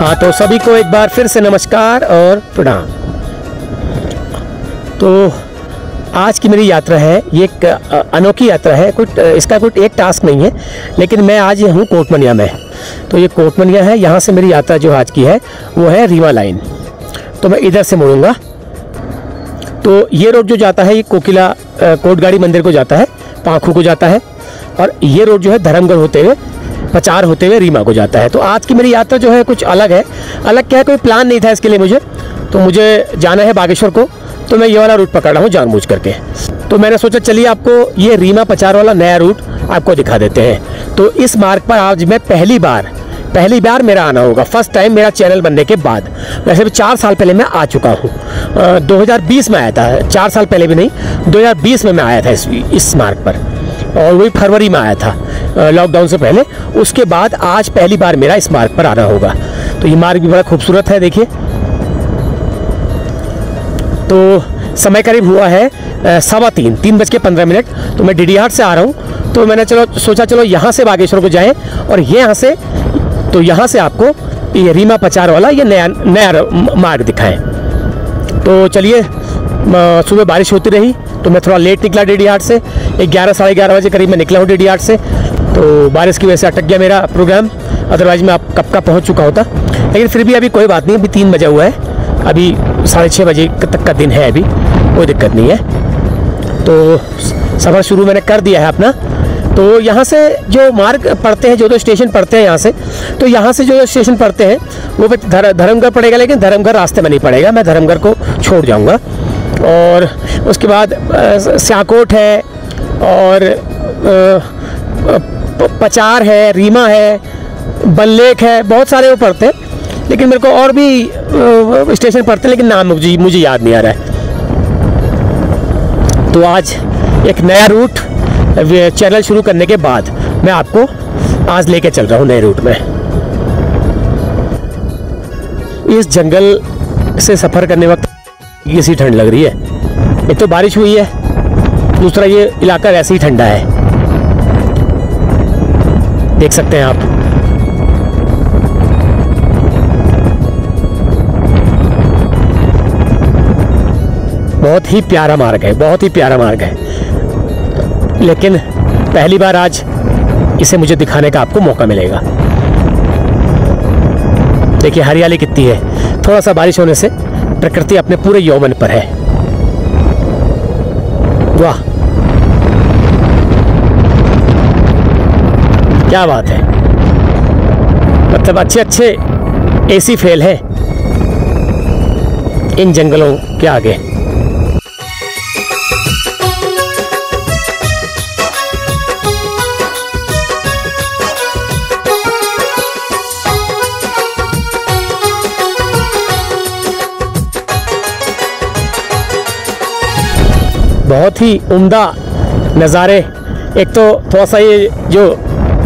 हाँ, तो सभी को एक बार फिर से नमस्कार और प्रणाम। तो आज की मेरी यात्रा है, ये एक अनोखी यात्रा है। इसका कोई एक टास्क नहीं है, लेकिन मैं आज हूँ कोटमनिया में। तो ये कोटमनिया है, यहाँ से मेरी यात्रा जो आज की है वो है रीवा लाइन। तो मैं इधर से मुड़ूंगा। तो ये रोड जो जाता है ये कोकिला कोटगाड़ी मंदिर को जाता है, पाखू को जाता है, और ये रोड जो है धर्मगढ़ होते हुए पचार होते हुए रीमा को जाता है। तो आज की मेरी यात्रा जो है कुछ अलग है। अलग क्या है, कोई प्लान नहीं था इसके लिए मुझे। तो मुझे जाना है बागेश्वर को, तो मैं ये वाला रूट पकड़ रहा हूँ जानबूझ करके। तो मैंने सोचा चलिए आपको ये रीमा पचार वाला नया रूट आपको दिखा देते हैं। तो इस मार्ग पर आज मैं पहली बार मेरा आना होगा, फर्स्ट टाइम मेरा चैनल बनने के बाद। वैसे भी 4 साल पहले मैं आ चुका हूँ, 2020 में आया था, 4 साल पहले भी नहीं, 2020 में मैं आया था इस मार्ग पर, और वही फरवरी में आया था लॉकडाउन से पहले। उसके बाद आज पहली बार मेरा इस मार्ग पर आना होगा। तो ये मार्ग भी बड़ा खूबसूरत है, देखिए। तो समय करीब हुआ है 3:15। तो मैं डीडीहाट से आ रहा हूँ। तो मैंने सोचा चलो यहाँ से बागेश्वर को जाएं, और ये यहाँ से आपको ये रीमा पचार वाला ये नया मार्ग दिखाएं। तो चलिए, सुबह बारिश होती रही तो मैं थोड़ा लेट निकला डीडीहाट से। 11 साढ़े 11 बजे करीब मैं निकला हूँ डीडीहाट से। तो बारिश की वजह से अटक गया मेरा प्रोग्राम, अदरवाइज मैं कब का पहुँच चुका होता। लेकिन फिर भी अभी कोई बात नहीं, अभी 3 बजे हुआ है, अभी 6:30 बजे तक का दिन है, अभी कोई दिक्कत नहीं है। तो सफ़र शुरू मैंने कर दिया है अपना। तो यहाँ से जो मार्ग पड़ते हैं, जो स्टेशन पड़ते हैं यहाँ से, तो यहाँ से जो स्टेशन पड़ते हैं वो धर्मगढ़ पड़ेगा, लेकिन धर्मगढ़ रास्ते में नहीं पड़ेगा, मैं धर्मगढ़ को छोड़ जाऊँगा। और उसके बाद सियाकोट है, और पचार है, रीमा है, बल्लेक है, बहुत सारे वो पड़ते हैं। लेकिन मेरे को और भी स्टेशन पड़ते हैं, लेकिन नाम मुझे याद नहीं आ रहा है। तो आज एक नया रूट चैनल शुरू करने के बाद मैं आपको आज लेके चल रहा हूँ नए रूट में। इस जंगल से सफ़र करने वक्त कैसी ठंड लग रही है। एक तो बारिश हुई है, दूसरा ये इलाका वैसे ही ठंडा है, देख सकते हैं आप। बहुत ही प्यारा मार्ग है, बहुत ही प्यारा मार्ग है। लेकिन पहली बार आज इसे मुझे दिखाने का आपको मौका मिलेगा। देखिए हरियाली कितनी है। थोड़ा सा बारिश होने से प्रकृति अपने पूरे यौवन पर है। वाह, क्या बात है। मतलब अच्छे एसी फेल है इन जंगलों के आगे। बहुत ही उम्दा नज़ारे। एक तो थोड़ा सा ये जो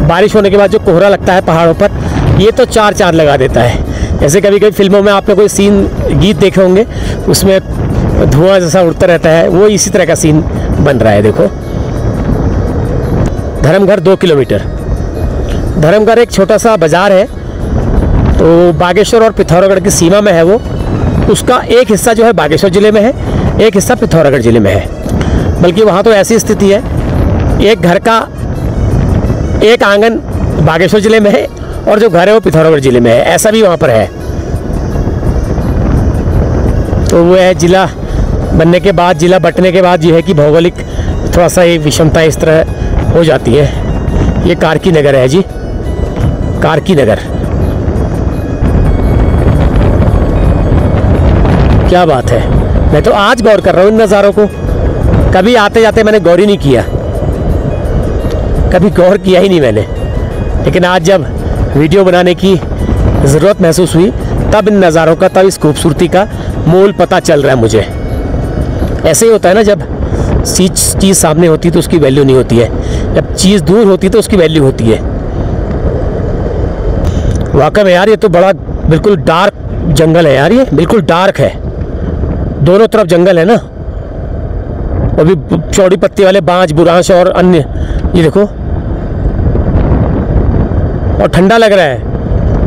बारिश होने के बाद जो कोहरा लगता है पहाड़ों पर, ये तो चार लगा देता है। जैसे कभी कभी फिल्मों में आपने कोई गीत देखे होंगे, उसमें धुआं जैसा उड़ता रहता है, वो इसी तरह का सीन बन रहा है। देखो, धर्मगढ़ 2 किलोमीटर। धर्मगढ़ एक छोटा सा बाज़ार है, तो बागेश्वर और पिथौरागढ़ की सीमा में है वो। उसका एक हिस्सा जो है बागेश्वर ज़िले में है, एक हिस्सा पिथौरागढ़ ज़िले में है। बल्कि वहाँ तो ऐसी स्थिति है, एक घर का एक आंगन बागेश्वर ज़िले में है और जो घर है वो पिथौरागढ़ ज़िले में है, ऐसा भी वहाँ पर है। तो वो है ज़िला बनने के बाद, ज़िला बंटने के बाद ये है कि भौगोलिक थोड़ा सा ये विषमता इस तरह हो जाती है। ये कारकी नगर है जी, कारकी नगर। क्या बात है। मैं तो आज गौर कर रहा हूँ इन नज़ारों को। कभी आते जाते मैंने गौर ही नहीं किया, कभी गौर किया ही नहीं मैंने। लेकिन आज जब वीडियो बनाने की ज़रूरत महसूस हुई, तब इन नज़ारों का, तब इस खूबसूरती का मोल पता चल रहा है मुझे। ऐसे ही होता है ना, जब चीज़ सामने होती है तो उसकी वैल्यू नहीं होती है, जब चीज़ दूर होती है तो उसकी वैल्यू होती है। वाकई में यार, ये तो बड़ा बिल्कुल डार्क जंगल है यार, ये बिल्कुल डार्क है। दोनों तरफ जंगल है ना, और भी चौड़ी पत्ती वाले बांज, बुरांश और अन्य। ये देखो, और ठंडा लग रहा है।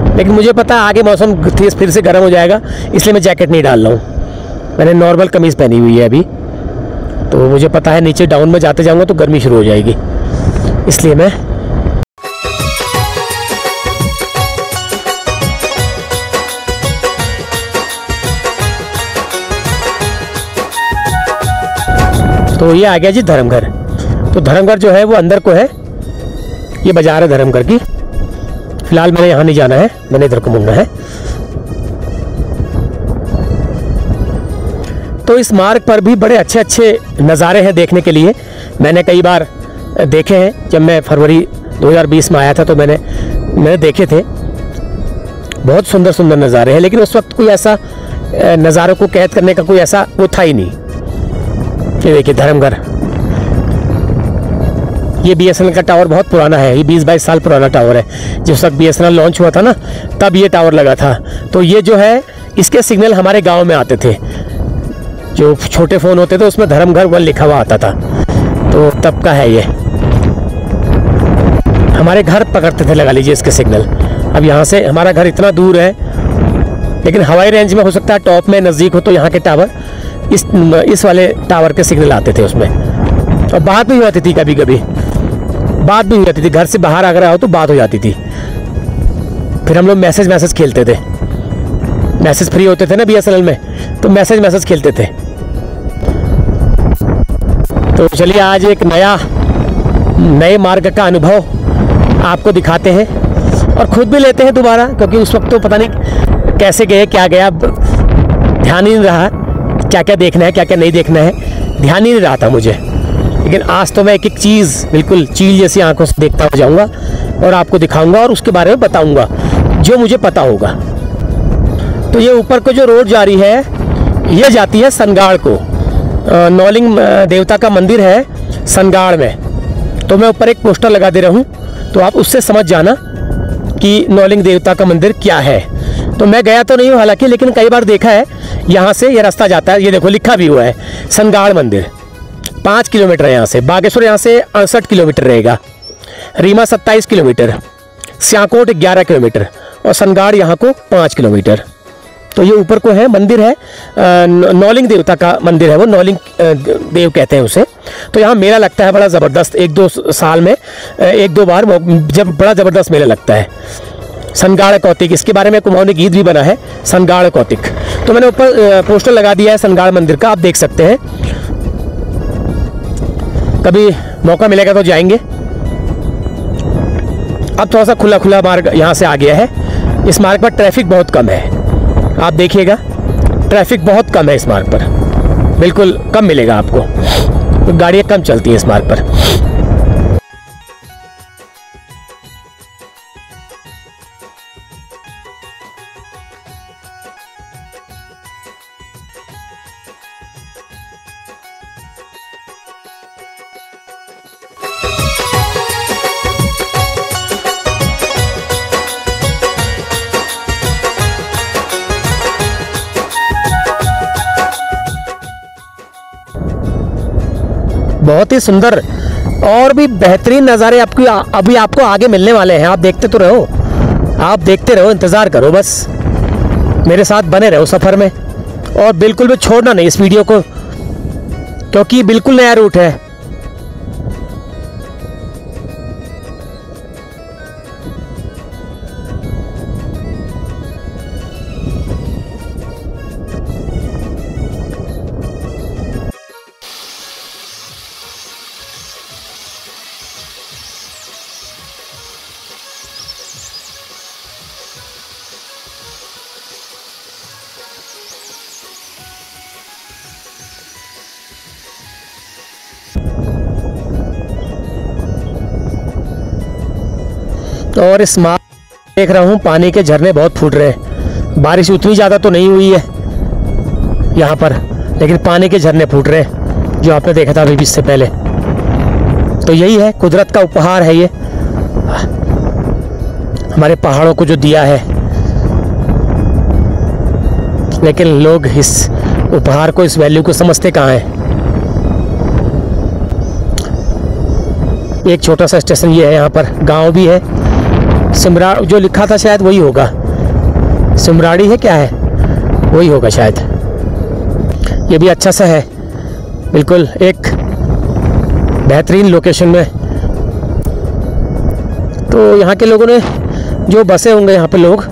लेकिन मुझे पता है आगे मौसम फिर से गर्म हो जाएगा, इसलिए मैं जैकेट नहीं डाल रहा हूँ। मैंने नॉर्मल कमीज़ पहनी हुई है अभी, तो मुझे पता है नीचे डाउन में जाते जाऊँगा तो गर्मी शुरू हो जाएगी, इसलिए मैं तो ये आ गया जी धर्मघर। तो धर्मघर जो है वो अंदर को है, ये बाजार है धर्मघर की। फिलहाल मैंने यहाँ नहीं जाना है, मैंने इधर को मुड़ना है। तो इस मार्ग पर भी बड़े अच्छे अच्छे नज़ारे हैं देखने के लिए। मैंने कई बार देखे हैं, जब मैं फरवरी 2020 में आया था तो मैंने देखे थे। बहुत सुंदर सुंदर नज़ारे हैं, लेकिन उस वक्त कोई ऐसा नज़ारों को कैद करने का कोई ऐसा वो था ही नहीं। ये देखिए धर्मघर, ये BSNL का टावर बहुत पुराना है, ये 20-22 साल पुराना टावर है। जिस वक्त BSNL लॉन्च हुआ था ना, तब ये टावर लगा था। तो ये जो है, इसके सिग्नल हमारे गांव में आते थे। जो छोटे फ़ोन होते थे उसमें धर्मघर 1 लिखा हुआ आता था, तो तब का है ये। हमारे घर पकड़ते थे, लगा लीजिए इसके सिग्नल। अब यहाँ से हमारा घर इतना दूर है, लेकिन हवाई रेंज में हो सकता है टॉप में नज़दीक हो तो यहाँ के टावर इस वाले टावर के सिग्नल आते थे उसमें। और बात भी हो जाती थी, कभी कभी बात भी हो जाती थी। घर से बाहर अगर आओ तो बात हो जाती थी। फिर हम लोग मैसेज खेलते थे, मैसेज फ्री होते थे ना BSNL में, तो मैसेज खेलते थे। तो चलिए आज एक नए मार्ग का अनुभव आपको दिखाते हैं और खुद भी लेते हैं दोबारा, क्योंकि उस वक्त तो पता नहीं कैसे गए, क्या गया, ध्यान ही नहीं रहा क्या क्या देखना है, क्या क्या नहीं देखना है, ध्यान ही नहीं रहा था मुझे। लेकिन आज तो मैं एक एक चीज़ बिल्कुल चील जैसी आंखों से देखता जाऊंगा और आपको दिखाऊंगा और उसके बारे में बताऊंगा जो मुझे पता होगा। तो ये ऊपर को जो रोड जा रही है, ये जाती है सनगाड़ को। नौलिंग देवता का मंदिर है सनगाड़ में। तो मैं ऊपर एक पोस्टर लगा दे रहा हूँ, तो आप उससे समझ जाना कि नौलिंग देवता का मंदिर क्या है। तो मैं गया तो नहीं हूँ हालांकि, लेकिन कई बार देखा है। यहाँ से ये रास्ता जाता है, ये देखो लिखा भी हुआ है सनगाड़ मंदिर। 5 किलोमीटर है यहाँ से। बागेश्वर यहाँ से 68 किलोमीटर रहेगा, रीमा 27 किलोमीटर, सियाकोट 11 किलोमीटर और सनगाड़ यहाँ को 5 किलोमीटर। तो ये ऊपर को है मंदिर है, नौलिंग देवता का मंदिर है, वो नौलिंग देव कहते हैं उसे। तो यहाँ मेला लगता है बड़ा ज़बरदस्त, 1-2 साल में 1-2 बार जब बड़ा ज़बरदस्त मेला लगता है। सनगाड़ कौतिक, इसके बारे में कुमाऊनी गीत भी बना है, सनगाड़ कौतिक। तो मैंने ऊपर पोस्टर लगा दिया है सनगाड़ मंदिर का, आप देख सकते हैं। कभी मौका मिलेगा तो जाएंगे। अब थोड़ा सा खुला खुला मार्ग यहाँ से आ गया है। इस मार्ग पर ट्रैफिक बहुत कम है, आप देखिएगा ट्रैफिक बहुत कम है इस मार्ग पर, बिल्कुल कम मिलेगा आपको, तो गाड़ियाँ कम चलती हैं इस मार्ग पर। बहुत ही सुंदर और भी बेहतरीन नज़ारे अभी आपको आगे मिलने वाले हैं। आप देखते तो रहो, आप देखते रहो, इंतज़ार करो, बस मेरे साथ बने रहो सफ़र में। और बिल्कुल भी छोड़ना नहीं इस वीडियो को, क्योंकि बिल्कुल नया रूट है। और इस मार्ग देख रहा हूँ पानी के झरने बहुत फूट रहे हैं। बारिश उतनी ज़्यादा तो नहीं हुई है यहाँ पर, लेकिन पानी के झरने फूट रहे हैं जो आपने देखा था अभी इससे पहले। तो यही है, कुदरत का उपहार है ये, हमारे पहाड़ों को जो दिया है। लेकिन लोग इस उपहार को, इस वैल्यू को समझते कहाँ हैं। एक छोटा सा स्टेशन ये है, यहाँ पर गांव भी है, सिमरा जो लिखा था शायद वही होगा। सिमराड़ी है क्या है, वही होगा शायद। ये भी अच्छा सा है, बिल्कुल एक बेहतरीन लोकेशन में। तो यहाँ के लोगों ने जो बसे होंगे यहाँ पे लोग,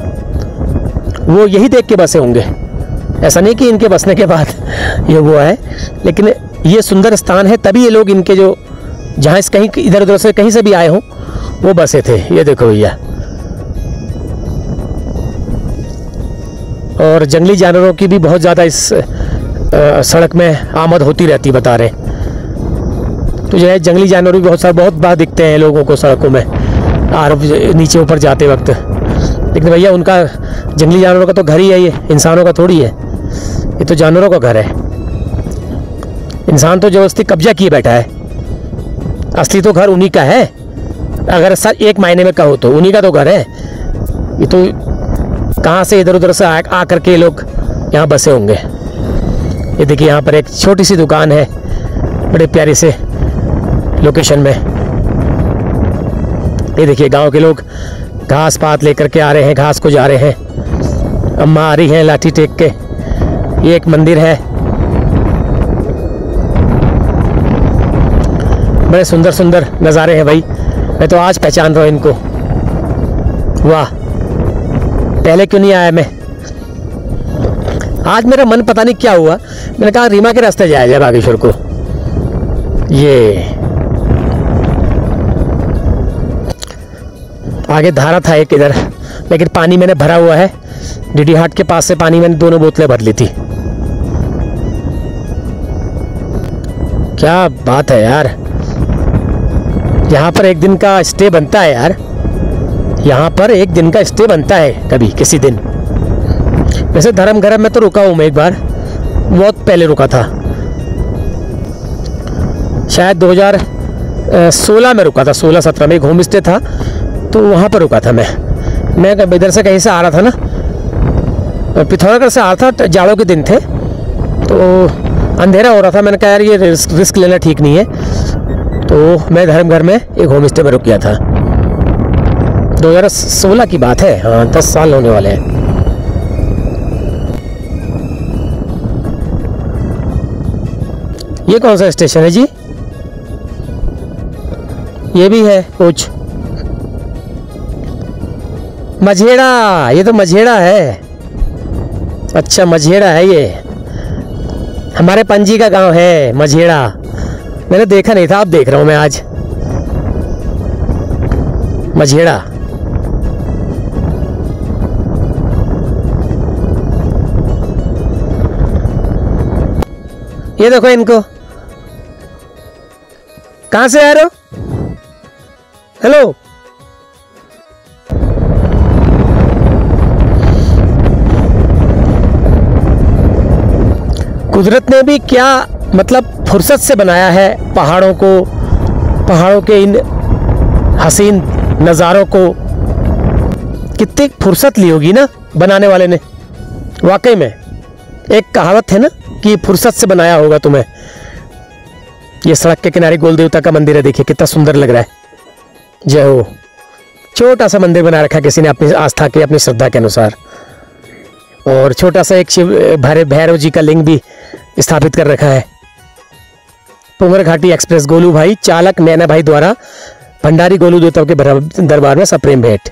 वो यही देख के बसे होंगे। ऐसा नहीं कि इनके बसने के बाद ये हुआ है, लेकिन ये सुंदर स्थान है तभी ये लोग इनके जो जहाँ इस कहीं इधर उधर से कहीं से भी आए हों वो बसे थे। ये देखो भैया, और जंगली जानवरों की भी बहुत ज़्यादा इस सड़क में आमद होती रहती बता रहे। तो जो है जंगली जानवर भी बहुत बार दिखते हैं लोगों को सड़कों में नीचे ऊपर जाते वक्त। लेकिन भैया उनका जंगली जानवरों का तो घर ही है, ये इंसानों का थोड़ी है, ये तो जानवरों का घर है। इंसान तो जबरदस्ती कब्जा किए बैठा है, असली तो घर उन्हीं का है। अगर सर एक मायने में कहो तो उन्हीं का तो घर है। ये तो कहाँ से इधर उधर से आ करके लोग यहाँ बसे होंगे। ये देखिए यहाँ पर एक छोटी सी दुकान है बड़े प्यारे से लोकेशन में। ये देखिए गांव के लोग घास पात लेकर के आ रहे हैं, घास को जा रहे हैं। अम्मा आ रही हैं लाठी टेक के। ये एक मंदिर है, बड़े सुंदर सुंदर नज़ारे हैं भाई। मैं तो आज पहचान रहा हूँ इनको। वाह, पहले क्यों नहीं आया मैं। आज मेरा मन पता नहीं क्या हुआ, मैंने कहा रीमा के रास्ते जाया जाए बागेश्वर को। ये आगे धारा था एक इधर, लेकिन पानी मैंने भरा हुआ है। डीडी हाट के पास से पानी मैंने 2 बोतलें भर ली थी। क्या बात है यार, यहाँ पर एक दिन का स्टे बनता है यार। यहाँ पर एक दिन का स्टे बनता है कभी किसी दिन। वैसे धर्मगरम में तो रुका हूँ मैं एक बार, बहुत पहले रुका था, शायद 2016 में रुका था। 16-17 में एक होम स्टे था, तो वहाँ पर रुका था मैं इधर से कहीं से आ रहा था ना, पिथौरागढ़ से आ रहा था। जाड़ों के दिन थे तो अंधेरा हो रहा था। मैंने कहा यार ये रिस्क लेना ठीक नहीं है, तो मैं धर्मघर में एक होम स्टे में रुक गया था। 2016 की बात है, हाँ 10 साल होने वाले हैं। ये कौन सा स्टेशन है जी? ये भी है कुछ मझेड़ा, ये तो मझेड़ा है। अच्छा मझेड़ा है, ये हमारे पंजी का गांव है मझेड़ा। मैंने देखा नहीं था, अब देख रहा हूं मैं आज मझेड़ा। ये देखो इनको, कहां से आ रहे हो? हेलो, कुदरत ने भी क्या मतलब फुर्सत से बनाया है पहाड़ों को, पहाड़ों के इन हसीन नज़ारों को। कितनी फुर्सत ली होगी ना बनाने वाले ने। वाकई में एक कहावत है ना कि फुर्सत से बनाया होगा तुम्हें। ये सड़क के किनारे गोल देवता का मंदिर है, देखिए कितना सुंदर लग रहा है। जय हो। छोटा सा मंदिर बना रखा किसी ने अपनी आस्था के, अपनी श्रद्धा के अनुसार। और छोटा सा एक शिव भैरव जी का लिंग भी स्थापित कर रखा है। पुंगर घाटी एक्सप्रेस गोलू भाई चालक नैना भाई द्वारा भंडारी गोलू देवता के दरबार में सप्रेम भेंट।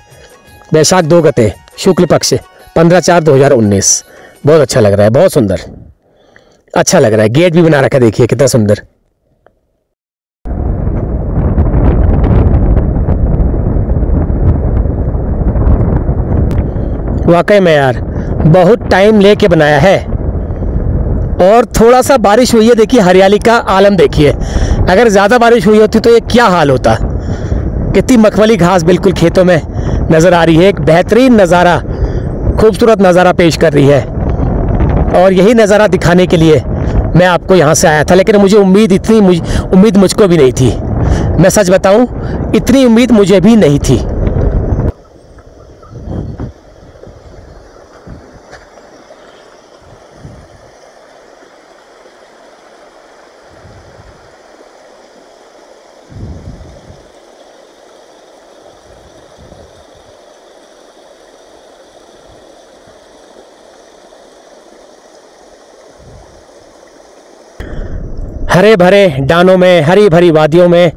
वैशाख 2 गते शुक्ल पक्ष 15/4/2019। बहुत अच्छा लग रहा है, बहुत सुंदर, अच्छा लग रहा है। गेट भी बना रखा है, देखिए कितना सुंदर। वाकई में यार बहुत टाइम लेके बनाया है। और थोड़ा सा बारिश हुई है, देखिए हरियाली का आलम देखिए। अगर ज़्यादा बारिश हुई होती तो ये क्या हाल होता। कितनी मखमली घास बिल्कुल खेतों में नज़र आ रही है। एक बेहतरीन नज़ारा, खूबसूरत नज़ारा पेश कर रही है। और यही नज़ारा दिखाने के लिए मैं आपको यहाँ से आया था। लेकिन मुझे उम्मीद मुझको भी नहीं थी। मैं सच बताऊँ, इतनी उम्मीद मुझे भी नहीं थी। हरे भरे डानों में, हरी भरी वादियों में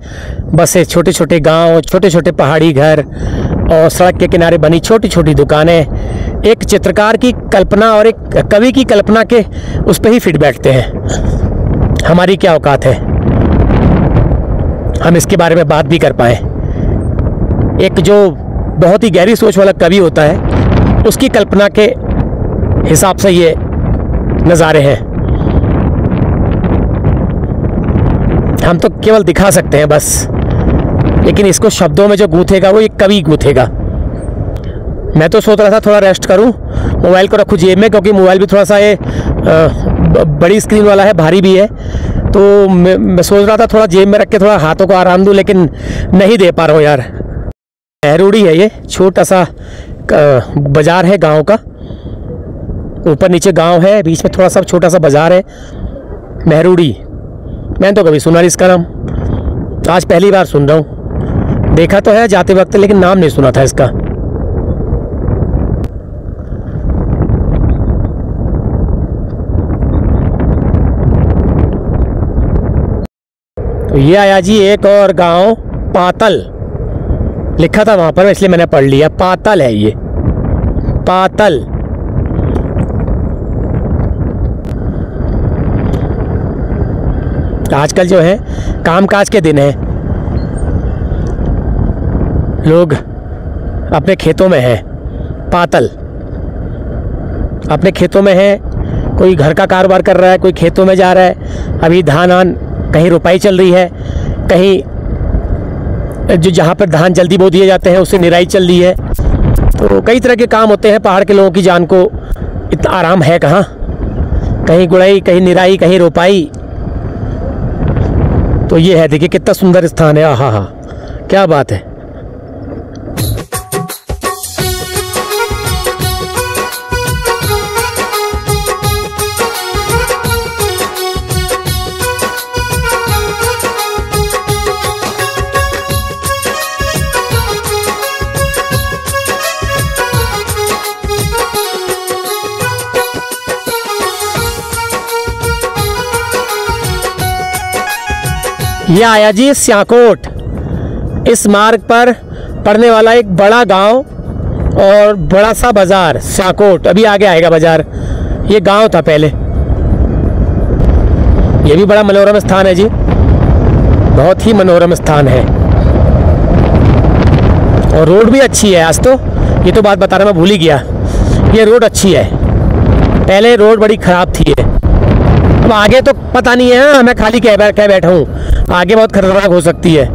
बसे छोटे छोटे गांव, छोटे छोटे पहाड़ी घर और सड़क के किनारे बनी छोटी छोटी दुकानें एक चित्रकार की कल्पना और एक कवि की कल्पना के उस पर ही फिट बैठते हैं। हमारी क्या औकात है हम इसके बारे में बात भी कर पाए। एक जो बहुत ही गहरी सोच वाला कवि होता है उसकी कल्पना के हिसाब से ये नज़ारे हैं। हम तो केवल दिखा सकते हैं बस, लेकिन इसको शब्दों में जो गूंथेगा वो एक कवि गूंथेगा। मैं तो सोच रहा था थोड़ा रेस्ट करूं, मोबाइल को रखूं जेब में, क्योंकि मोबाइल भी थोड़ा सा ये बड़ी स्क्रीन वाला है, भारी भी है। तो मैं सोच रहा था थोड़ा जेब में रख के थोड़ा हाथों को आराम दूं, लेकिन नहीं दे पा रहा हूँ यार। महरूड़ी है ये, छोटा सा बाजार है गांव का, ऊपर नीचे गांव है, बीच में थोड़ा सा छोटा सा बाजार है। महरूड़ी, मैंने तो कभी सुना नहीं इसका नाम, आज पहली बार सुन रहा हूँ। देखा तो है जाते वक्त, लेकिन नाम नहीं सुना था इसका। तो ये आया जी एक और गांव, पातल लिखा था वहां पर, इसलिए मैंने पढ़ लिया। पातल है ये, पातल। आजकल जो है कामकाज के दिन है, लोग अपने खेतों में हैं। पातल अपने खेतों में है, कोई घर का कारोबार कर रहा है, कोई खेतों में जा रहा है। अभी धान आन कहीं रुपाई चल रही है, कहीं जो जहाँ पर धान जल्दी बो दिए जाते हैं उससे निराई चल रही है। तो कई तरह के काम होते हैं। पहाड़ के लोगों की जान को इतना आराम है कहाँ, कहीं गुड़ाई, कहीं निराई, कहीं रुपाई। तो ये है, देखिए कितना सुंदर स्थान है। आहा हा, क्या बात है। यह आया जी स्याकोट। इस मार्ग पर पड़ने वाला एक बड़ा गांव और बड़ा सा बाजार, स्याकोट। अभी आगे आएगा बाजार। ये गांव था पहले। ये भी बड़ा मनोरम स्थान है जी, बहुत ही मनोरम स्थान है। और रोड भी अच्छी है आज तो, ये तो बात बताना मैं भूल ही गया। ये रोड अच्छी है, पहले रोड बड़ी ख़राब थी। अब आगे तो पता नहीं है, मैं खाली कह बैठा हूँ। आगे बहुत खतरनाक हो सकती है,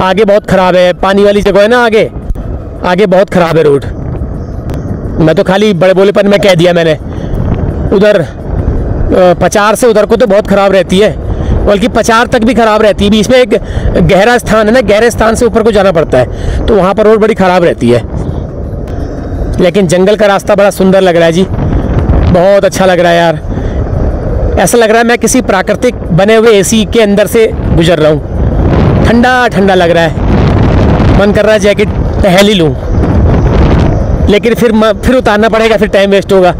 आगे बहुत ख़राब है, पानी वाली जगह है ना, आगे बहुत ख़राब है रोड। मैं तो खाली बड़े बोलेपन में कह दिया मैंने। उधर पचार से उधर को तो बहुत ख़राब रहती है, बल्कि पचार तक भी ख़राब रहती है। बीच में एक गहरा स्थान है ना, गहरे स्थान से ऊपर को जाना पड़ता है, तो वहाँ पर रोड बड़ी ख़राब रहती है। लेकिन जंगल का रास्ता बड़ा सुंदर लग रहा है जी, बहुत अच्छा लग रहा है यार। ऐसा लग रहा है मैं किसी प्राकृतिक बने हुए एसी के अंदर से गुजर रहा हूँ। ठंडा ठंडा लग रहा है, मन कर रहा है जैकेट पहन ही लूँ, लेकिन फिर उतारना पड़ेगा, फिर टाइम वेस्ट होगा,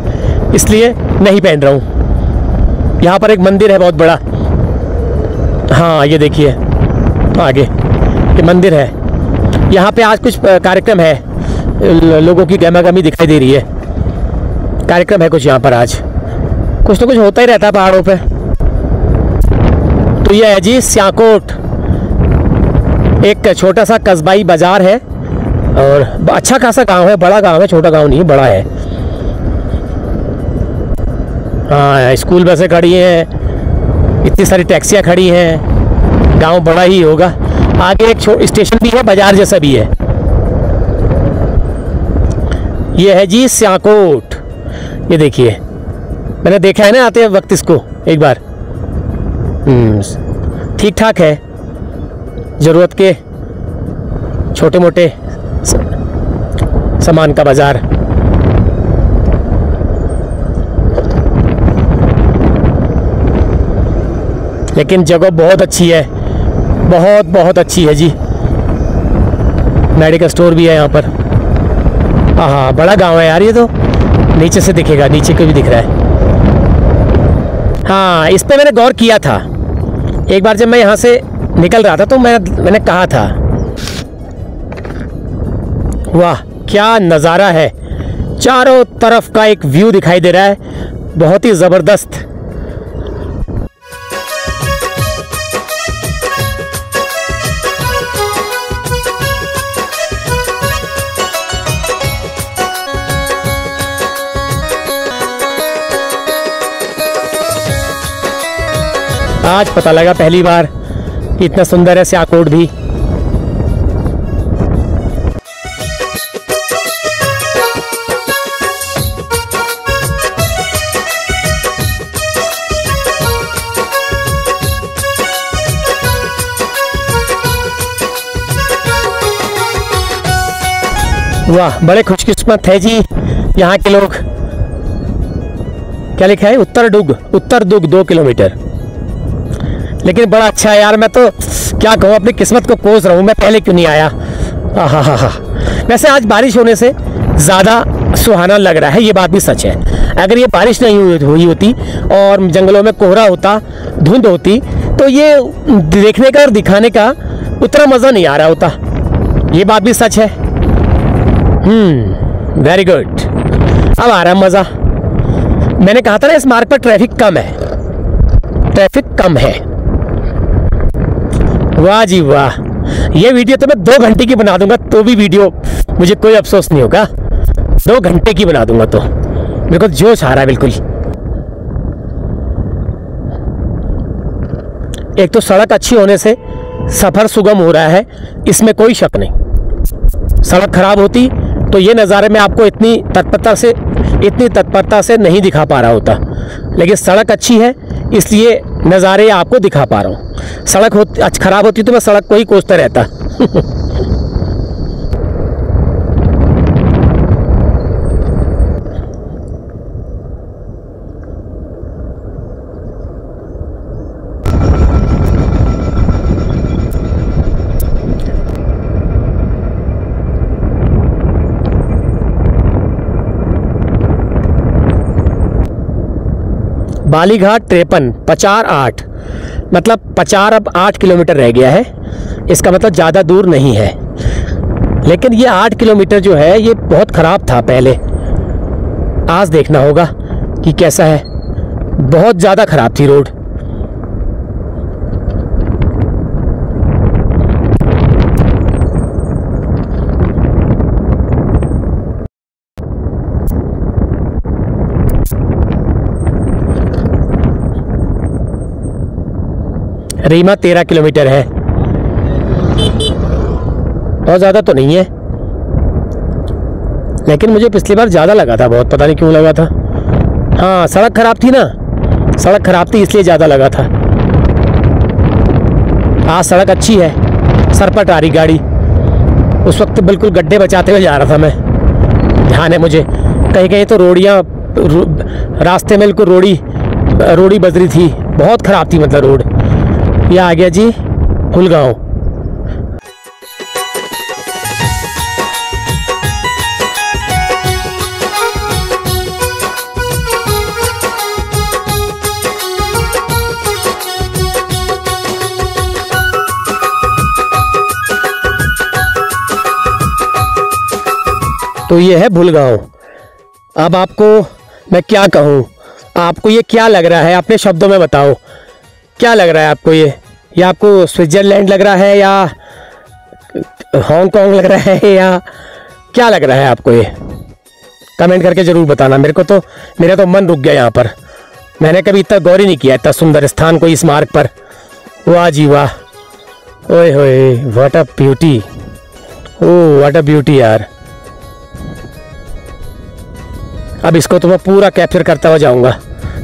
इसलिए नहीं पहन रहा हूँ। यहाँ पर एक मंदिर है बहुत बड़ा। हाँ ये देखिए आगे ये मंदिर है। यहाँ पे आज कुछ कार्यक्रम है, लोगों की गहमागहमी दिखाई दे रही है। कार्यक्रम है कुछ यहाँ पर आज, कुछ तो कुछ होता ही रहता है पहाड़ों पे। तो ये है जी स्याकोट, एक छोटा सा कस्बाई बाजार है और अच्छा खासा गांव है, बड़ा गांव है, छोटा गांव नहीं है, बड़ा है। हाँ स्कूल बसें खड़ी हैं, इतनी सारी टैक्सियां खड़ी हैं, गांव बड़ा ही होगा। आगे एक स्टेशन भी है, बाजार जैसा भी है। ये है जी स्याकोट। ये देखिए, मैंने देखा है ना आते वक्त इसको एक बार। ठीक ठाक है, ज़रूरत के छोटे मोटे सामान का बाज़ार। लेकिन जगह बहुत अच्छी है, बहुत बहुत अच्छी है जी। मेडिकल स्टोर भी है यहाँ पर। हाँ बड़ा गांव है यार ये तो, नीचे से दिखेगा, नीचे को भी दिख रहा है। हाँ इस पे मैंने गौर किया था, एक बार जब मैं यहाँ से निकल रहा था तो मैंने कहा था, वाह क्या नज़ारा है, चारों तरफ का एक व्यू दिखाई दे रहा है, बहुत ही ज़बरदस्त। आज पता लगा पहली बार कि इतना सुंदर है सियाकोट भी। वाह बड़े खुशकिस्मत है जी यहाँ के लोग। क्या लिखा है? उत्तर दुग 2 किलोमीटर। लेकिन बड़ा अच्छा है यार, मैं तो क्या कहूँ, अपनी किस्मत को कोस रहा हूँ, मैं पहले क्यों नहीं आया। हा। वैसे आज बारिश होने से ज़्यादा सुहाना लग रहा है, ये बात भी सच है। अगर ये बारिश नहीं हुई होती और जंगलों में कोहरा होता, धुंध होती, तो ये देखने का और दिखाने का उतना मज़ा नहीं आ रहा होता, ये बात भी सच है। वेरी गुड, अब आ रहा है मज़ा। मैंने कहा था ना इस मार्ग पर ट्रैफिक कम है। वाह जी वाह, ये वीडियो तो मैं 2 घंटे की बना दूंगा तो भी वीडियो मुझे कोई अफसोस नहीं होगा। 2 घंटे की बना दूंगा तो मेरे को जोश आ रहा है बिल्कुल। एक तो सड़क अच्छी होने से सफ़र सुगम हो रहा है, इसमें कोई शक नहीं। सड़क खराब होती तो ये नज़ारे मैं आपको इतनी तत्परता से नहीं दिखा पा रहा होता, लेकिन सड़क अच्छी है इसलिए नज़ारे आपको दिखा पा रहा हूँ। सड़क खराब होती तो मैं सड़क को ही कोसता रहता। बालीघाट 53, पचार 8, मतलब पचार अब 8 किलोमीटर रह गया है। इसका मतलब ज़्यादा दूर नहीं है, लेकिन ये 8 किलोमीटर जो है ये बहुत ख़राब था पहले। आज देखना होगा कि कैसा है, बहुत ज़्यादा ख़राब थी रोड। रीमा 13 किलोमीटर है, बहुत ज़्यादा तो नहीं है, लेकिन मुझे पिछली बार ज़्यादा लगा था, बहुत पता नहीं क्यों लगा था। हाँ सड़क खराब थी ना, सड़क खराब थी इसलिए ज़्यादा लगा था। आज सड़क अच्छी है, सरपट आ रही गाड़ी। उस वक्त बिल्कुल गड्ढे बचाते हुए जा रहा था मैं, ध्यान है मुझे। कहीं कहीं तो रास्ते में बिल्कुल रोड़ी बज रही थी, बहुत ख़राब थी मतलब रोड। यह आ गया जी हुलगांव। तो ये है भुलगांव। अब आपको मैं क्या कहूँ, आपको ये क्या लग रहा है, अपने शब्दों में बताओ क्या लग रहा है आपको। ये आपको स्विट्ज़रलैंड लग रहा है या हांगकांग लग रहा है या क्या लग रहा है आपको? ये कमेंट करके ज़रूर बताना। मेरा तो मन रुक गया यहाँ पर। मैंने कभी इतना गौर ही नहीं किया इतना सुंदर स्थान को इस मार्ग पर। वाह जी वाह, ओए होए, what a beauty, oh what a beauty यार। अब इसको तो मैं पूरा कैप्चर करता हुआ जाऊंगा,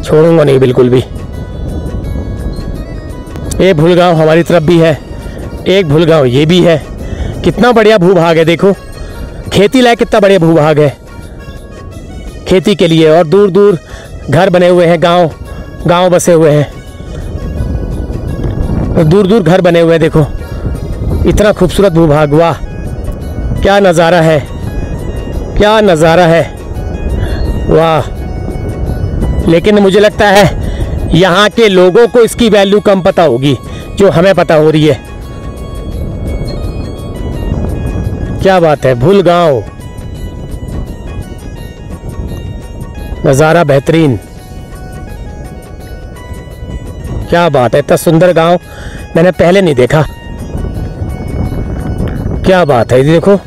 छोड़ूंगा नहीं बिल्कुल भी। एक भुलगांव हमारी तरफ भी है, एक भुलगांव ये भी है। कितना बढ़िया भूभाग है, देखो खेती लायक कितना बढ़िया भूभाग है खेती के लिए। और दूर दूर घर बने हुए हैं, गांव बसे हुए हैं, दूर दूर घर बने हुए हैं। देखो इतना खूबसूरत भूभाग, वाह क्या नज़ारा है, क्या नज़ारा है, वाह। लेकिन मुझे लगता है यहाँ के लोगों को इसकी वैल्यू कम पता होगी जो हमें पता हो रही है। क्या बात है, भूल गांव, नज़ारा बेहतरीन। क्या बात है, इतना सुंदर गांव मैंने पहले नहीं देखा। क्या बात है, ये देखो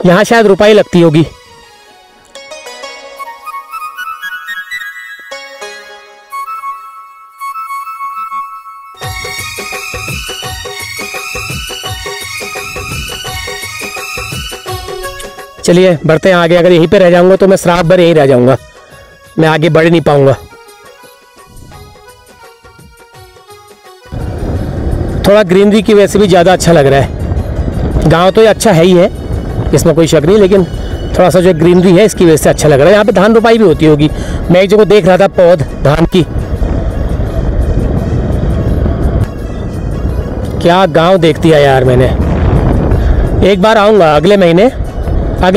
यहाँ शायद रुपाई लगती होगी। चलिए बढ़ते हैं आगे। अगर यहीं पे रह जाऊंगा तो मैं श्राप भर यहीं रह जाऊंगा, मैं आगे बढ़ नहीं पाऊंगा। थोड़ा ग्रीनरी की वजह से भी ज़्यादा अच्छा लग रहा है। गांव तो ये अच्छा है ही है, इसमें कोई शक नहीं, लेकिन थोड़ा सा जो ग्रीनरी है इसकी वजह से अच्छा लग रहा है। यहाँ पे धान रोपाई भी होती होगी, मैं एक जगह देख रहा था पौध धान की। क्या गांव देख दिया यार मैंने। एक बार आऊँगा अगले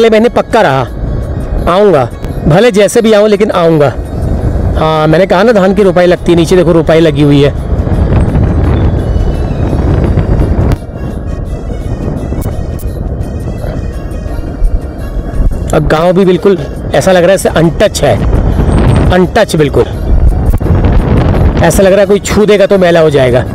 महीने पक्का रहा, आऊँगा, भले जैसे भी आऊँ लेकिन आऊँगा। हाँ मैंने कहा ना धान की रोपाई लगती है, नीचे देखो रोपाई लगी हुई है। अब गांव भी बिल्कुल ऐसा लग रहा है जैसे अनटच है, अनटच बिल्कुल। ऐसा लग रहा है कोई छू देगा तो मैला हो जाएगा।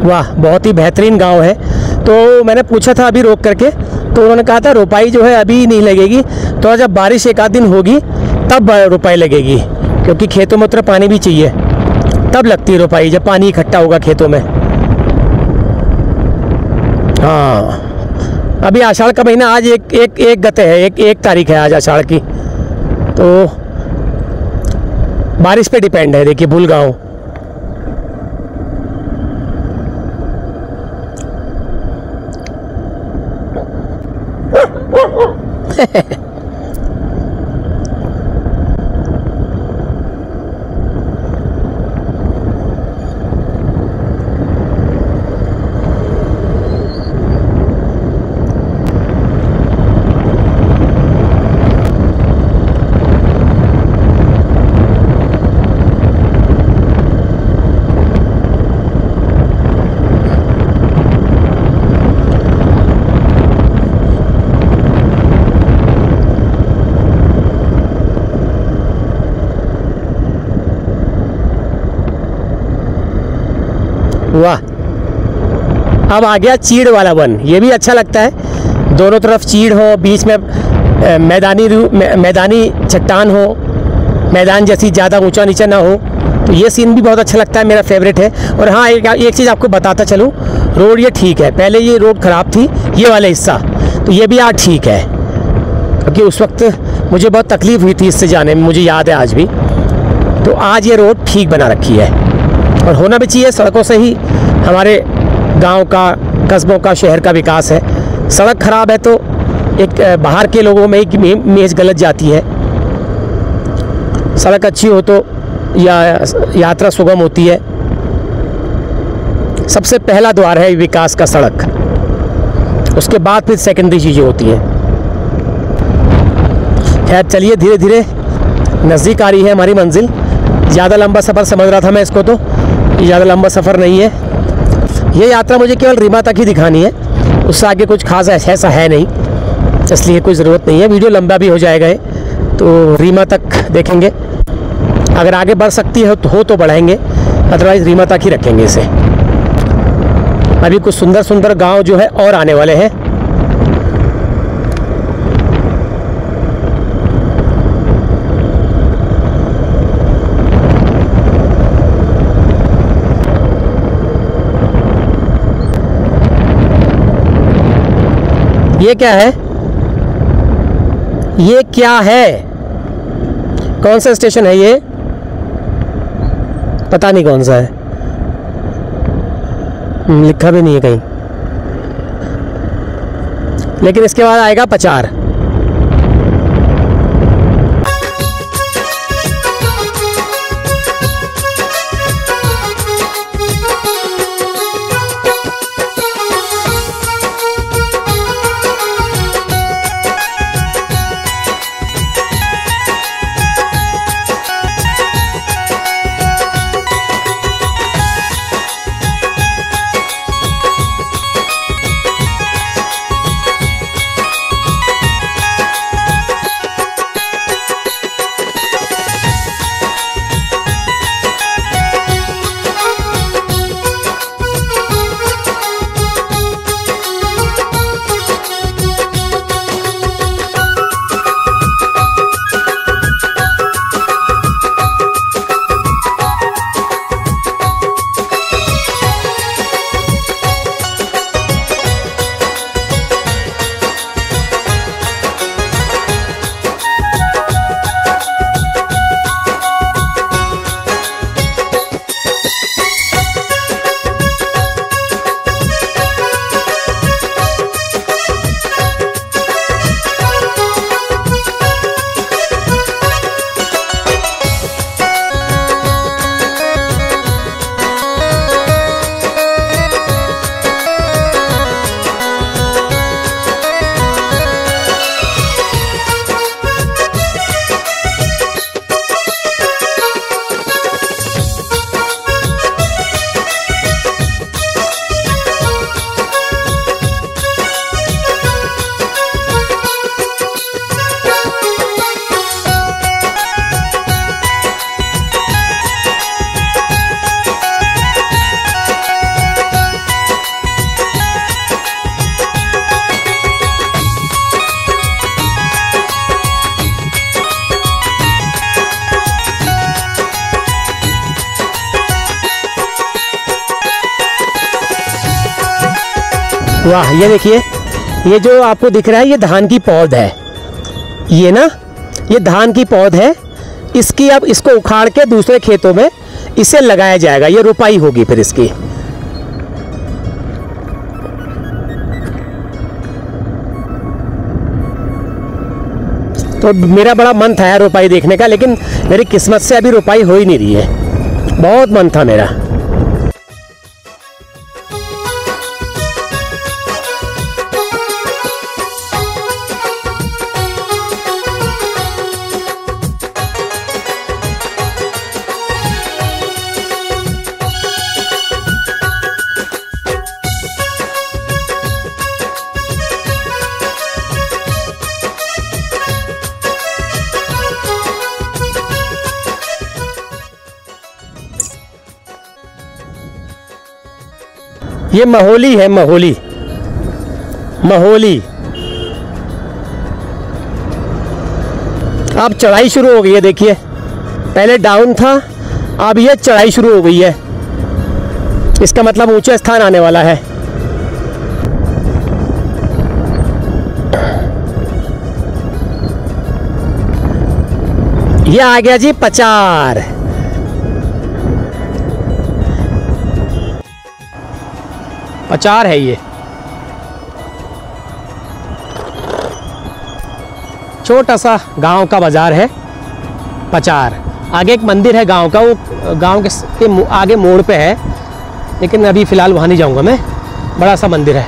वाह, बहुत ही बेहतरीन गांव है। तो मैंने पूछा था अभी रोक करके, तो उन्होंने कहा था रोपाई जो है अभी नहीं लगेगी, तो जब बारिश एक आध दिन होगी तब रोपाई लगेगी, क्योंकि खेतों में उतना पानी भी चाहिए, तब लगती है रोपाई, जब पानी इकट्ठा होगा खेतों में। हाँ अभी आषाढ़ का महीना, आज एक गते है, एक तारीख है आज आषाढ़ की, तो बारिश पे डिपेंड है। देखिए भूल गाँव वाह, अब आ गया चीड़ वाला वन। ये भी अच्छा लगता है, दोनों तरफ चीड़ हो, बीच में मैदानी चट्टान हो, मैदान जैसी ज़्यादा ऊंचा नीचा ना हो, तो ये सीन भी बहुत अच्छा लगता है, मेरा फेवरेट है। और हाँ एक चीज़ आपको बताता चलूँ, रोड ये ठीक है, पहले ये रोड ख़राब थी ये वाला हिस्सा, तो ये भी आज ठीक है, क्योंकि उस वक्त मुझे बहुत तकलीफ़ हुई थी इससे जाने में, मुझे याद है आज भी। तो आज ये रोड ठीक बना रखी है, और होना भी चाहिए। सड़कों से ही हमारे गांव का, कस्बों का, शहर का विकास है। सड़क खराब है तो एक बाहर के लोगों में एक इमेज गलत जाती है। सड़क अच्छी हो तो यात्रा सुगम होती है। सबसे पहला द्वार है विकास का सड़क, उसके बाद फिर सेकेंडरी चीज़ें होती हैं। खैर चलिए, धीरे धीरे नज़दीक आ रही है हमारी मंजिल। ज़्यादा लंबा सफ़र समझ रहा था मैं इसको, तो ज़्यादा लंबा सफ़र नहीं है। ये यात्रा मुझे केवल रीमा तक ही दिखानी है, उससे आगे कुछ खास ऐसा है नहीं, इसलिए कोई ज़रूरत नहीं है। वीडियो लंबा भी हो जाएगा ये, तो रीमा तक देखेंगे। अगर आगे बढ़ सकती है तो बढ़ाएंगे, अदरवाइज़ रीमा तक ही रखेंगे इसे। अभी कुछ सुंदर सुंदर गांव जो है और आने वाले हैं। ये क्या है? ये क्या है? कौन सा स्टेशन है ये? पता नहीं कौन सा है, लिखा भी नहीं है कहीं। लेकिन इसके बाद आएगा पचार। वाह, ये देखिए, ये जो आपको दिख रहा है ये धान की पौध है। ये ना, ये धान की पौध है। इसकी अब इसको उखाड़ के दूसरे खेतों में इसे लगाया जाएगा। ये रुपाई होगी फिर इसकी। तो मेरा बड़ा मन था यार रुपाई देखने का, लेकिन मेरी किस्मत से अभी रुपाई हो ही नहीं रही है। बहुत मन था मेरा। ये महोली है, महोली, महोली। अब चढ़ाई शुरू हो गई है, देखिए। पहले डाउन था, अब ये चढ़ाई शुरू हो गई है। इसका मतलब ऊंचे स्थान आने वाला है। ये आ गया जी पचार। पचार है ये। छोटा सा गांव का बाजार है पचार। आगे एक मंदिर है गांव का, वो गांव के आगे मोड़ पे है, लेकिन अभी फ़िलहाल वहाँ नहीं जाऊँगा मैं। बड़ा सा मंदिर है,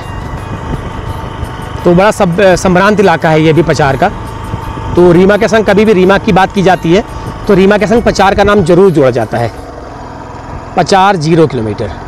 तो बड़ा संभ्रांत इलाका है ये भी पचार का। तो रीमा के संग कभी भी रीमा की बात की जाती है तो रीमा के संग पचार का नाम जरूर जोड़ा जाता है। पचार 0 किलोमीटर।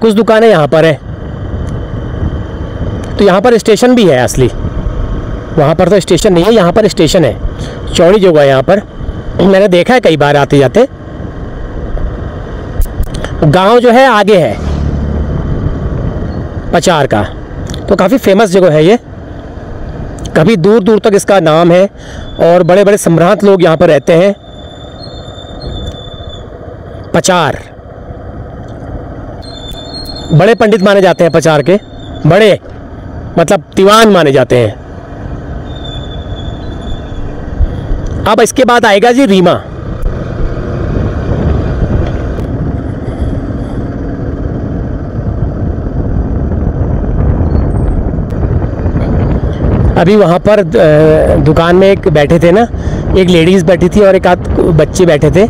कुछ दुकानें यहाँ पर है, तो यहाँ पर स्टेशन भी है असली, वहाँ पर तो स्टेशन नहीं है, यहाँ पर स्टेशन है, चौड़ी जगह है यहाँ पर, मैंने देखा है कई बार आते जाते। गांव जो है आगे है पचार का, तो काफ़ी फेमस जगह है ये, काफ़ी दूर दूर तक इसका नाम है और बड़े बड़े सम्राट लोग यहाँ पर रहते हैं। पचार बड़े पंडित माने जाते हैं, पचार के बड़े मतलब दीवान माने जाते हैं। अब इसके बाद आएगा जी रीमा। अभी वहाँ पर दुकान में एक बैठे थे ना, एक लेडीज़ बैठी थी और एक आध बच्चे बैठे थे,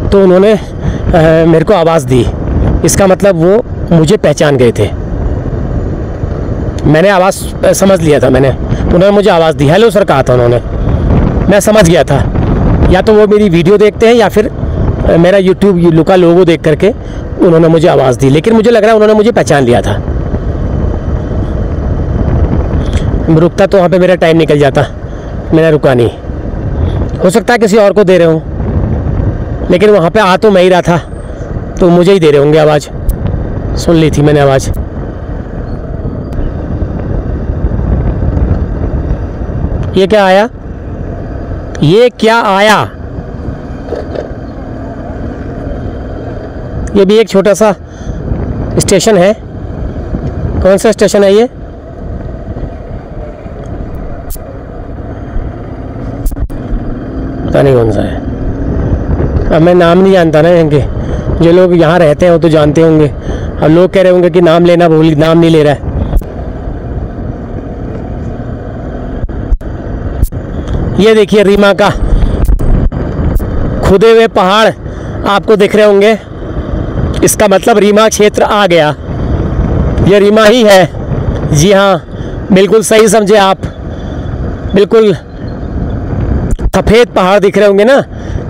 तो उन्होंने मेरे को आवाज़ दी। इसका मतलब वो मुझे पहचान गए थे, मैंने आवाज़ समझ लिया था, उन्होंने मुझे आवाज़ दी, हेलो सर कहा था उन्होंने, मैं समझ गया था या तो वो मेरी वीडियो देखते हैं या फिर मेरा यूट्यूब का लोगो देख करके उन्होंने मुझे आवाज़ दी, लेकिन मुझे लग रहा है उन्होंने मुझे पहचान लिया था। रुकता तो वहाँ पे मेरा टाइम निकल जाता, मैंने रुका नहीं, हो सकता है किसी और को दे रहे हो, लेकिन वहाँ पे आ तो मैं ही रहा था, तो मुझे ही दे रहे होंगे आवाज़, सुन ली थी मैंने आवाज़। ये क्या आया, ये क्या आया, ये भी एक छोटा सा स्टेशन है। कौन सा स्टेशन है ये, पता नहीं कौन सा है, अब मैं नाम नहीं जानता ना इनके, जो लोग यहाँ रहते हैं वो तो जानते होंगे, अब लोग कह रहे होंगे कि नाम लेना भूल, नाम नहीं ले रहा है। ये देखिए रीमा का खुदे हुए पहाड़ आपको दिख रहे होंगे, इसका मतलब रीमा क्षेत्र आ गया, ये रीमा ही है। जी हाँ, बिल्कुल सही समझे आप, बिल्कुल सफ़ेद पहाड़ दिख रहे होंगे ना,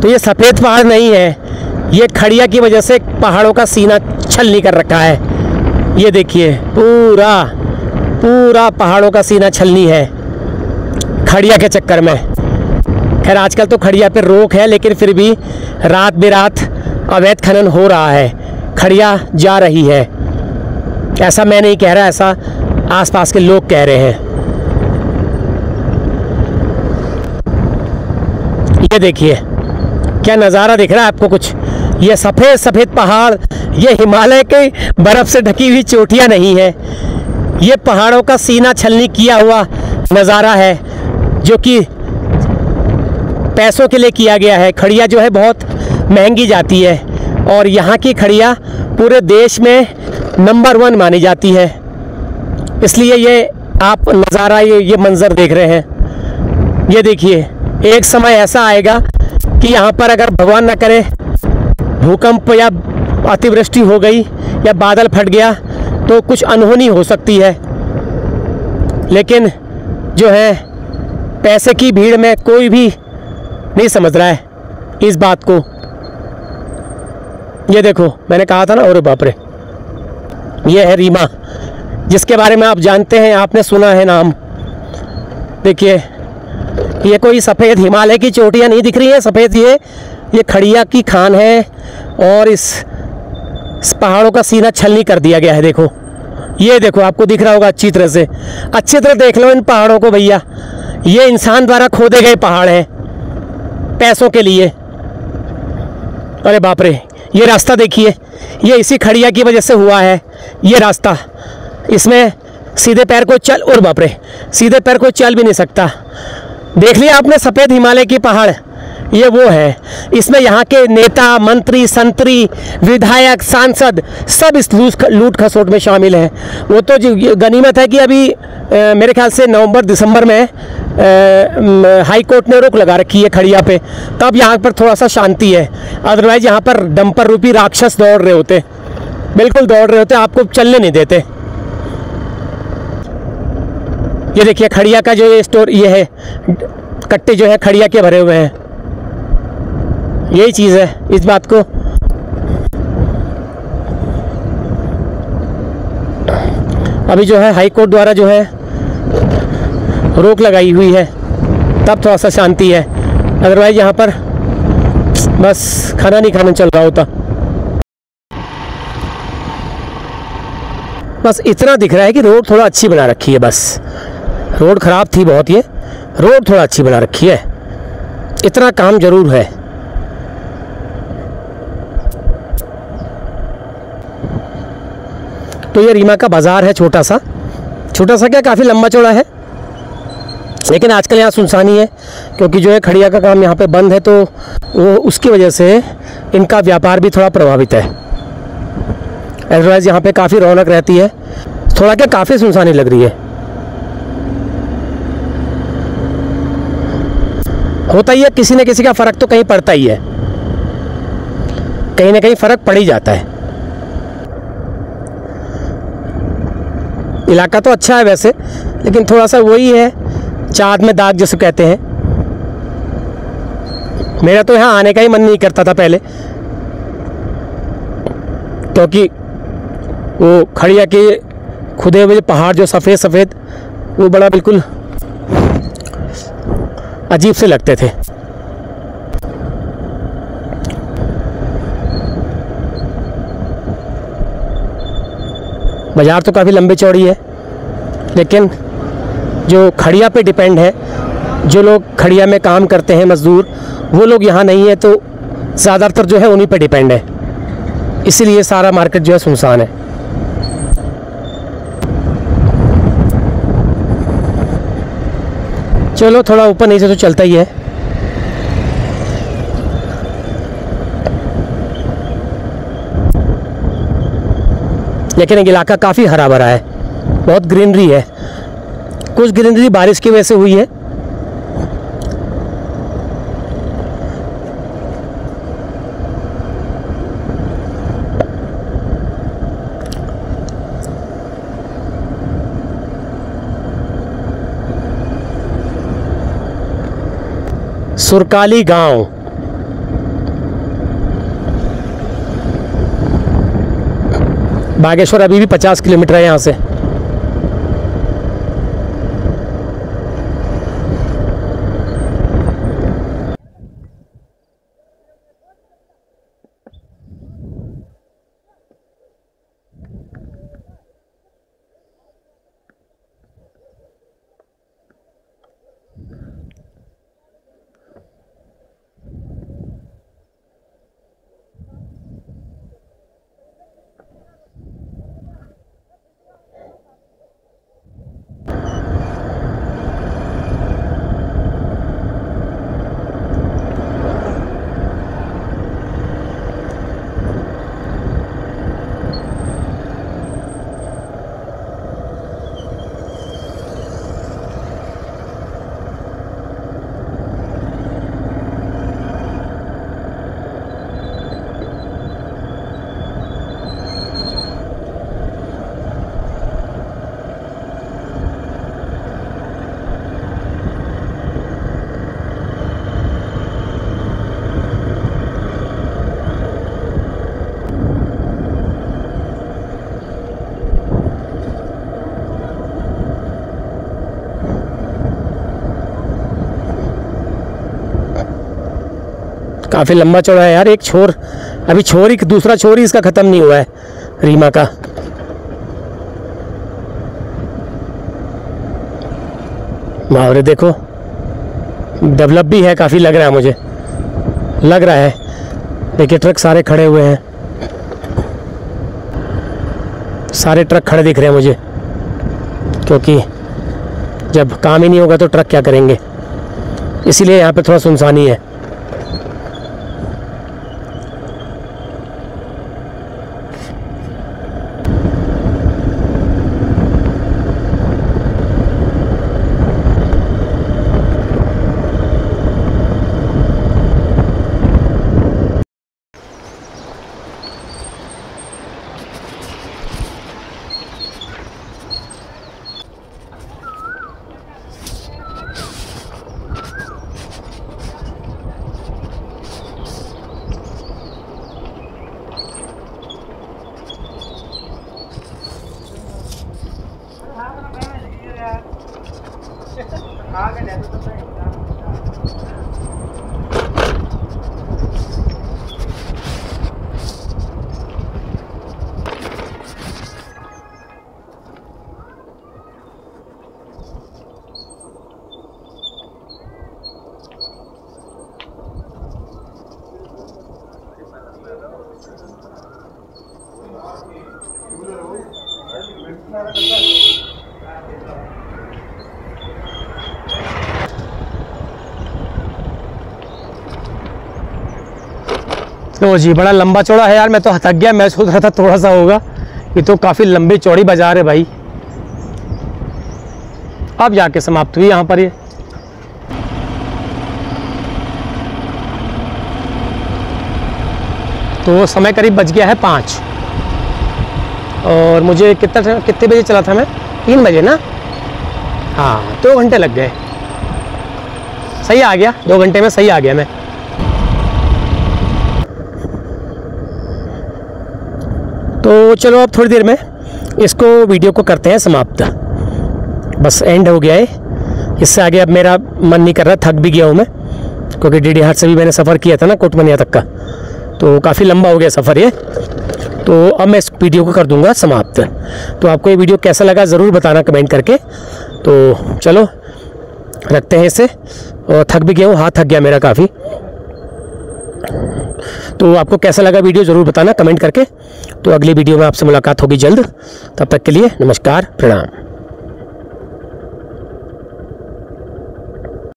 तो ये सफ़ेद पहाड़ नहीं है, ये खड़िया की वजह से पहाड़ों का सीना छलनी कर रखा है। ये देखिए पूरा पूरा पहाड़ों का सीना छलनी है खड़िया के चक्कर में। खैर आजकल तो खड़िया पे रोक है, लेकिन फिर भी रात बेरात अवैध खनन हो रहा है, खड़िया जा रही है। ऐसा मैं नहीं कह रहा, ऐसा आसपास के लोग कह रहे हैं। ये देखिए क्या नज़ारा दिख रहा है आपको कुछ, ये सफ़ेद सफ़ेद पहाड़, ये हिमालय के बर्फ़ से ढकी हुई चोटियाँ नहीं है, ये पहाड़ों का सीना छलनी किया हुआ नज़ारा है, जो कि पैसों के लिए किया गया है। खड़िया जो है बहुत महंगी जाती है और यहाँ की खड़िया पूरे देश में नंबर 1 मानी जाती है, इसलिए ये आप नज़ारा ये मंज़र देख रहे हैं। ये देखिए एक समय ऐसा आएगा कि यहाँ पर अगर भगवान न करे भूकंप या अतिवृष्टि हो गई या बादल फट गया तो कुछ अनहोनी हो सकती है, लेकिन जो है पैसे की भीड़ में कोई भी नहीं समझ रहा है इस बात को। ये देखो मैंने कहा था ना, और बाप रे, ये है रीमा, जिसके बारे में आप जानते हैं, आपने सुना है नाम। देखिए ये कोई सफ़ेद हिमालय की चोटियाँ नहीं दिख रही हैं सफ़ेद, ये खड़िया की खान है और इस पहाड़ों का सीना छलनी कर दिया गया है। देखो ये देखो, आपको दिख रहा होगा अच्छी तरह देख लो इन पहाड़ों को भैया, ये इंसान द्वारा खोदे गए पहाड़ हैं पैसों के लिए। अरे बाप रे, ये रास्ता देखिए, ये इसी खड़िया की वजह से हुआ है ये रास्ता, इसमें सीधे पैर को चल, और बाप रे सीधे पैर को चल भी नहीं सकता। देख लिया आपने सफ़ेद हिमालय की पहाड़, ये वो है, इसमें यहाँ के नेता मंत्री संतरी विधायक सांसद सब इस लूट खसोट में शामिल हैं। वो तो गनीमत है कि अभी मेरे ख्याल से नवंबर दिसंबर में हाई कोर्ट ने रोक लगा रखी है खड़िया पे, तब यहाँ पर थोड़ा सा शांति है, अदरवाइज़ यहाँ पर डंपर रूपी राक्षस दौड़ रहे होते, बिल्कुल दौड़ रहे होते, आपको चलने नहीं देते। ये देखिए खड़िया का जो ये स्टोर, ये है कट्टे जो है खड़िया के भरे हुए हैं, यही चीज़ है इस बात को। अभी जो है हाई कोर्ट द्वारा जो है रोक लगाई हुई है तब थोड़ा सा शांति है, अदरवाइज यहाँ पर बस खाना नहीं खाना चल रहा होता। बस इतना दिख रहा है कि रोड थोड़ा अच्छी बना रखी है, बस रोड ख़राब थी बहुत, ये रोड थोड़ा अच्छी बना रखी है, इतना काम ज़रूर है। तो ये रीमा का बाज़ार है, छोटा सा क्या, काफ़ी लंबा चौड़ा है, लेकिन आजकल यहाँ सुनसानी है क्योंकि जो है खड़िया का काम यहाँ पे बंद है, तो वो उसकी वजह से इनका व्यापार भी थोड़ा प्रभावित है। अदरवाइज़ यहाँ पे काफ़ी रौनक रहती है, थोड़ा क्या काफ़ी सुनसानी लग रही है। होता ही है, किसी न किसी का फ़र्क तो कहीं पड़ता ही है, कहीं ना कहीं फ़र्क पड़ ही जाता है। इलाका तो अच्छा है वैसे, लेकिन थोड़ा सा वही है, चाँद में दाग जिसे कहते हैं। मेरा तो यहाँ आने का ही मन नहीं करता था पहले, क्योंकि वो खड़िया के खुदे हुए पहाड़ जो सफ़ेद सफ़ेद, वो बड़ा बिल्कुल अजीब से लगते थे। बाज़ार तो काफ़ी लंबी चौड़ी है, लेकिन जो खड़िया पे डिपेंड है, जो लोग खड़िया में काम करते हैं मज़दूर, वो लोग यहाँ नहीं है, तो ज़्यादातर जो है उन्हीं पे डिपेंड है, इसीलिए सारा मार्केट जो है सुनसान है। चलो थोड़ा ऊपर नीचे तो चलता ही है। लेकिन एक इलाका काफ़ी हरा भरा है, बहुत ग्रीनरी है, कुछ ग्रीनरी बारिश की वजह से हुई है। सुरकाली गांव, बागेश्वर अभी भी 50 किलोमीटर है यहाँ से। काफ़ी लंबा चौड़ा है यार। एक छोर, अभी छोर ही, दूसरा छोर ही इसका ख़त्म नहीं हुआ है रीमा का। मावरे देखो, डेवलप भी है काफ़ी, लग रहा है मुझे, लग रहा है। देखिए ट्रक सारे खड़े हुए हैं, सारे ट्रक खड़े दिख रहे हैं मुझे, क्योंकि जब काम ही नहीं होगा तो ट्रक क्या करेंगे, इसीलिए यहाँ पे थोड़ा सुनसानी है। लो जी, बड़ा लंबा चौड़ा है यार, मैं तो थक गया। मैं सोच रहा था थोड़ा सा होगा, ये तो काफ़ी लंबी चौड़ी बाजार है भाई। अब जाके समाप्त हुई यहाँ पर ये। तो समय करीब बज गया है 5 और मुझे कितने बजे चला था मैं? 3 बजे ना। हाँ, 2 घंटे लग गए। सही आ गया, 2 घंटे में सही आ गया मैं। तो चलो अब थोड़ी देर में इसको वीडियो को करते हैं समाप्त। बस एंड हो गया है, इससे आगे अब मेरा मन नहीं कर रहा, थक भी गया हूँ मैं, क्योंकि डीडी हाट से भी मैंने सफ़र किया था ना कोटमनिया तक का, तो काफ़ी लंबा हो गया सफ़र ये। तो अब मैं इस वीडियो को कर दूंगा समाप्त। तो आपको ये वीडियो कैसा लगा ज़रूर बताना कमेंट करके। तो चलो रखते हैं इसे, और थक भी गया हूँ, हाथ थक गया मेरा काफ़ी। तो आपको कैसा लगा वीडियो ज़रूर बताना कमेंट करके। तो अगली वीडियो में आपसे मुलाकात होगी जल्द, तब तक के लिए नमस्कार, प्रणाम।